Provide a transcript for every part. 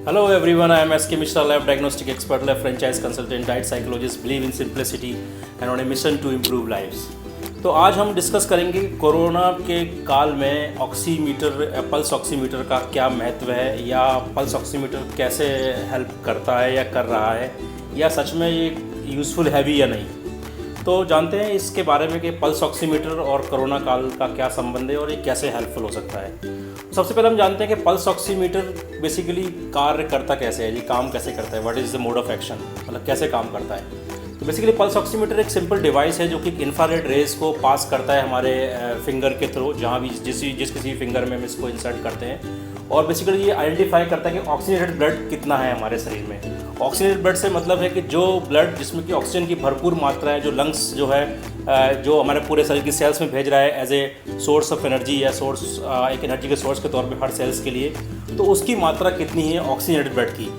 Hello everyone, I am SK Mishra, lab diagnostic expert, lab franchise consultant, diet psychologist, believe in simplicity and on a mission to improve lives. तो आज हम discuss करेंगे corona के काल में oximeter, pulse oximeter का क्या महत्व है, या पल्स ऑक्सीमीटर कैसे हेल्प करता है या कर रहा है, या सच में ये यूज़फुल है भी या नहीं। तो जानते हैं इसके बारे में कि पल्स ऑक्सीमीटर और कोरोना काल का क्या संबंध है और ये कैसे हेल्पफुल हो सकता है। सबसे पहले हम जानते हैं कि पल्स ऑक्सीमीटर बेसिकली कार्य करता कैसे है, ये काम कैसे करता है, what is the mode of action, मतलब कैसे काम करता है। तो बेसिकली पल्स ऑक्सीमीटर एक सिंपल डिवाइस है जो कि इंफ्रारेड रेज को पास करता है हमारे फिंगर के थ्रू, जहाँ भी जिस किसी फिंगर में हम इसको इंसर्ट करते हैं, और बेसिकली ये आइडेंटिफाई करता है कि ऑक्सीजनेटेड ब्लड कितना है हमारे शरीर में। ऑक्सीजनेटेड ब्लड से मतलब है कि जो ब्लड जिसमें कि ऑक्सीजन की भरपूर मात्रा है, जो लंग्स जो है जो हमारे पूरे शरीर की सेल्स में भेज रहा है as a source of energy या सोर्स एक एनर्जी के सोर्स के तौर पे हर सेल्स के लिए, तो उसकी मात्रा कितनी है ऑक्सीजनेटेड ब्लड की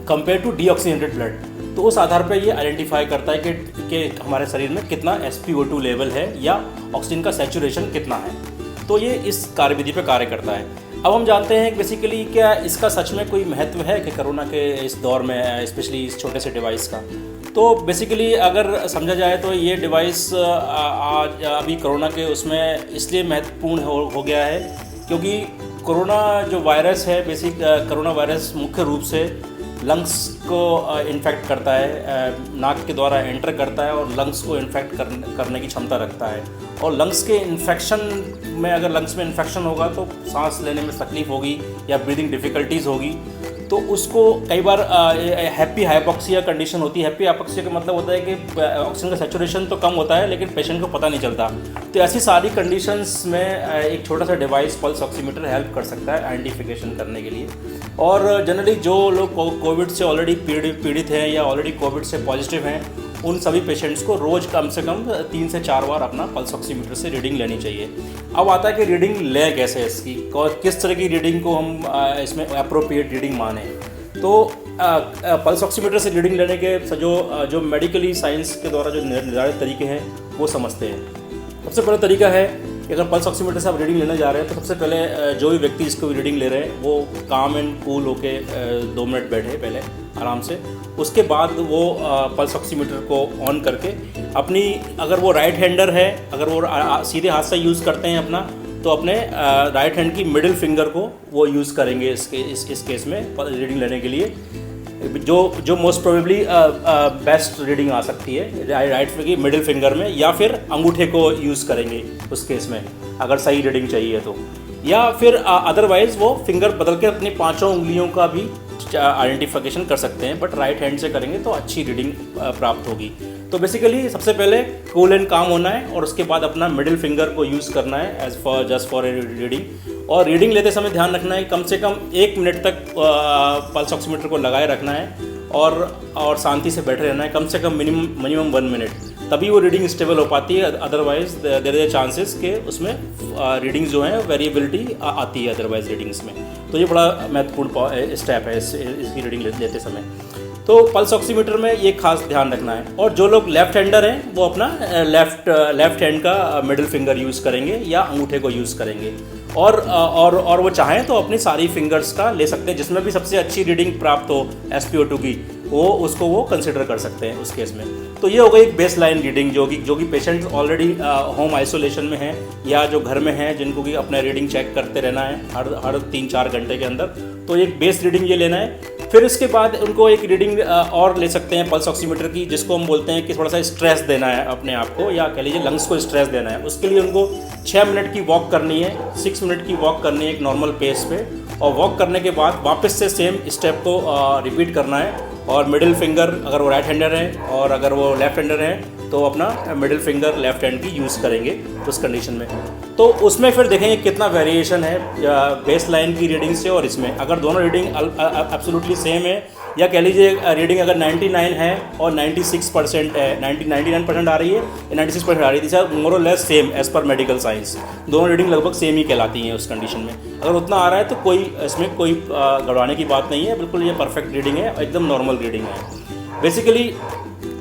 कंपेयर टू डीऑक्सीजनेटेड ब्लड। तो उस आधार पर ये आइडेंटिफाई करता है कि हमारे शरीर में कितना SpO2 लेवल है या ऑक्सीजन का सैचुरेशन कितना है। तो ये इस कार्यविधि पे कार्य करता है। अब हम जानते हैं बेसिकली क्या इसका सच में कोई महत्व है कि कोरोना के इस दौर में, स्पेशली इस छोटे से डिवाइस का। तो बेसिकली अगर समझा जाए तो ये डिवाइस आज अभी कोरोना के उसमें इसलिए महत्वपूर्ण हो गया है क्योंकि कोरोना जो वायरस है, कोरोना वायरस मुख्य रूप से लंग्स को इन्फेक्ट करता है, नाक के द्वारा एंटर करता है और लंग्स को इन्फेक्ट करने की क्षमता रखता है। और लंग्स के इन्फेक्शन में, अगर लंग्स में इन्फेक्शन होगा तो सांस लेने में तकलीफ होगी या ब्रीदिंग डिफ़िकल्टीज़ होगी। तो उसको कई बार हैप्पी हाइपोक्सिया कंडीशन होती है। हैप्पी हाइपोक्सिया का मतलब होता है कि ऑक्सीजन का सैचुरेशन तो कम होता है लेकिन पेशेंट को पता नहीं चलता। तो ऐसी सारी कंडीशंस में एक छोटा सा डिवाइस पल्स ऑक्सीमीटर हेल्प कर सकता है आइडेंटिफिकेशन करने के लिए। और जनरली जो लोग कोविड से ऑलरेडी पीड़ित हैं या ऑलरेडी कोविड से पॉजिटिव हैं, उन सभी पेशेंट्स को रोज़ कम से कम 3 से 4 बार अपना पल्स ऑक्सीमीटर से रीडिंग लेनी चाहिए। अब आता है कि रीडिंग लें कैसे, इसकी किस तरह की रीडिंग को हम इसमें अप्रोप्रिएट रीडिंग माने। तो पल्स ऑक्सीमीटर से रीडिंग लेने के जो मेडिकली साइंस के द्वारा जो निर्धारित तरीके हैं वो समझते हैं। सबसे पहला तरीका है कि अगर पल्स ऑक्सीमीटर से आप रीडिंग लेने जा रहे हैं तो सबसे पहले जो भी व्यक्ति इसको रीडिंग ले रहे हैं वो काम एंड कूल होके 2 मिनट बैठे पहले आराम से। उसके बाद वो पल्स ऑक्सीमीटर को ऑन करके अपनी, अगर वो राइट हैंडर है, अगर वो सीधे हाथ से यूज़ करते हैं अपना, तो अपने राइट हैंड की मिडिल फिंगर को वो यूज़ करेंगे इस केस में रीडिंग लेने के लिए, जो मोस्ट प्रोबेबली बेस्ट रीडिंग आ सकती है राइट की मिडिल फिंगर में, या फिर अंगूठे को यूज़ करेंगे उस केस में अगर सही रीडिंग चाहिए तो, या फिर अदरवाइज़ वो फिंगर बदल के अपनी 5 उंगलियों का भी आइडेंटिफिकेशन कर सकते हैं, बट राइट हैंड से करेंगे तो अच्छी रीडिंग प्राप्त होगी। तो बेसिकली सबसे पहले कूल एंड काम होना है और उसके बाद अपना मिडिल फिंगर को यूज़ करना है जस्ट फॉर ए रीडिंग। और रीडिंग लेते समय ध्यान रखना है कम से कम 1 मिनट तक पल्स ऑक्सीमीटर को लगाए रखना है और शांति से बैठे रहना है, कम से कम मिनिमम 1 मिनट, तभी वो रीडिंग स्टेबल हो पाती है। अदरवाइज देयर इज चांसेस कि उसमें रीडिंग्स जो हैं वेरिएबिलिटी आती है अदरवाइज रीडिंग्स में। तो ये बड़ा महत्वपूर्ण स्टेप है इसकी रीडिंग लेते समय। तो पल्स ऑक्सीमीटर में ये खास ध्यान रखना है। और जो लोग लेफ्ट हैंडर हैं वो अपना लेफ्ट हैंड का मिडिल फिंगर यूज़ करेंगे या अंगूठे को यूज़ करेंगे, और वो चाहें तो अपनी सारी फिंगर्स का ले सकते हैं, जिसमें भी सबसे अच्छी रीडिंग प्राप्त हो SpO2 की, उसको वो कंसिडर कर सकते हैं उस केस में। तो ये हो गई एक बेस लाइन रीडिंग जो कि पेशेंट्स ऑलरेडी होम आइसोलेशन में हैं या जो घर में हैं, जिनको कि अपना रीडिंग चेक करते रहना है हर 3-4 घंटे के अंदर। तो एक बेस रीडिंग ये लेना है। फिर इसके बाद उनको एक रीडिंग और ले सकते हैं पल्स ऑक्सीमीटर की, जिसको हम बोलते हैं कि थोड़ा सा स्ट्रेस देना है अपने आप को, या कह लीजिए लंग्स को स्ट्रेस देना है। उसके लिए उनको 6 मिनट की वॉक करनी है, 6 मिनट की वॉक करनी है एक नॉर्मल पेस पे, और वॉक करने के बाद वापस से सेम स्टेप को रिपीट करना है। और मिडिल फिंगर, अगर वो राइट हैंडर हैं और अगर वो लेफ्ट हैंडर हैं तो अपना मिडिल फिंगर लेफ्ट हैंड की यूज़ करेंगे उस कंडीशन में। तो उसमें फिर देखेंगे कितना वेरिएशन है बेस लाइन की रीडिंग से और इसमें। अगर दोनों रीडिंग एब्सोल्युटली सेम है, या कह लीजिए रीडिंग अगर 99 है और 96% है, 99% आ रही है या 96% आ रही है, this are more or less same as per medical science. दोनों रीडिंग लगभग सेम ही कहलाती हैं उस कंडीशन में। अगर उतना आ रहा है तो इसमें कोई गड़वाने की बात नहीं है, बिल्कुल ये परफेक्ट रीडिंग है, एकदम नॉर्मल रीडिंग है। बेसिकली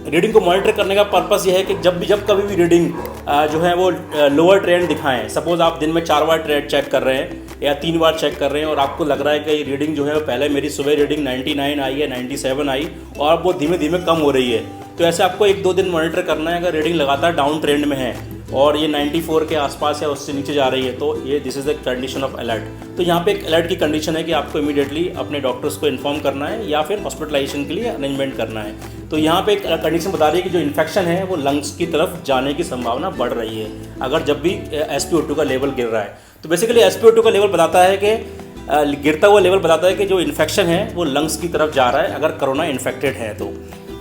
रीडिंग को मॉनिटर करने का पर्पस ये है कि जब कभी भी रीडिंग जो है वो लोअर ट्रेंड दिखाएं। सपोज़ आप दिन में 4 बार ट्रेंड चेक कर रहे हैं या 3 बार चेक कर रहे हैं और आपको लग रहा है कि रीडिंग जो है पहले मेरी सुबह रीडिंग 99 आई है, 97 आई और अब वो धीमे धीमे कम हो रही है, तो ऐसे आपको 1-2 दिन मॉनिटर करना है। अगर रीडिंग लगातार डाउन ट्रेंड में है और ये 94 के आसपास है, उससे नीचे जा रही है, तो ये this is the condition of alert. तो यहाँ पे एक अलर्ट की कंडीशन है कि आपको इमीडिएटली अपने डॉक्टर्स को इन्फॉर्म करना है या फिर हॉस्पिटलाइजेशन के लिए अरेंजमेंट करना है। तो यहाँ पे एक कंडीशन बता रही है कि जो इन्फेक्शन है वो लंग्स की तरफ जाने की संभावना बढ़ रही है अगर जब भी SpO2 का लेवल गिर रहा है। तो बेसिकली SpO2 का लेवल बताता है कि गिरता हुआ लेवल बताता है कि जो इन्फेक्शन है वो लंग्स की तरफ जा रहा है अगर कोरोना इन्फेक्टेड है। तो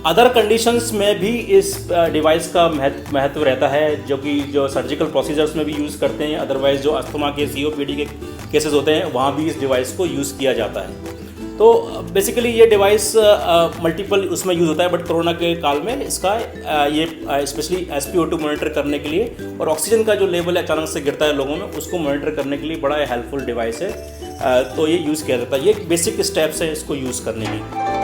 अदर कंडीशंस में भी इस डिवाइस का महत्व रहता है, जो सर्जिकल प्रोसीजर्स में भी यूज़ करते हैं। अदरवाइज जो अस्थमा के COPD के केसेस होते हैं वहाँ भी इस डिवाइस को यूज़ किया जाता है। तो बेसिकली ये डिवाइस मल्टीपल उसमें यूज़ होता है, बट कोरोना के काल में इसका ये स्पेशली SpO2 मॉनिटर करने के लिए और ऑक्सीजन का जो लेवल अचानक से गिरता है लोगों में उसको मॉनिटर करने के लिए बड़ा हेल्पफुल डिवाइस है। तो ये यूज़ किया जाता है। ये बेसिक स्टेप्स है इसको यूज़ करने की।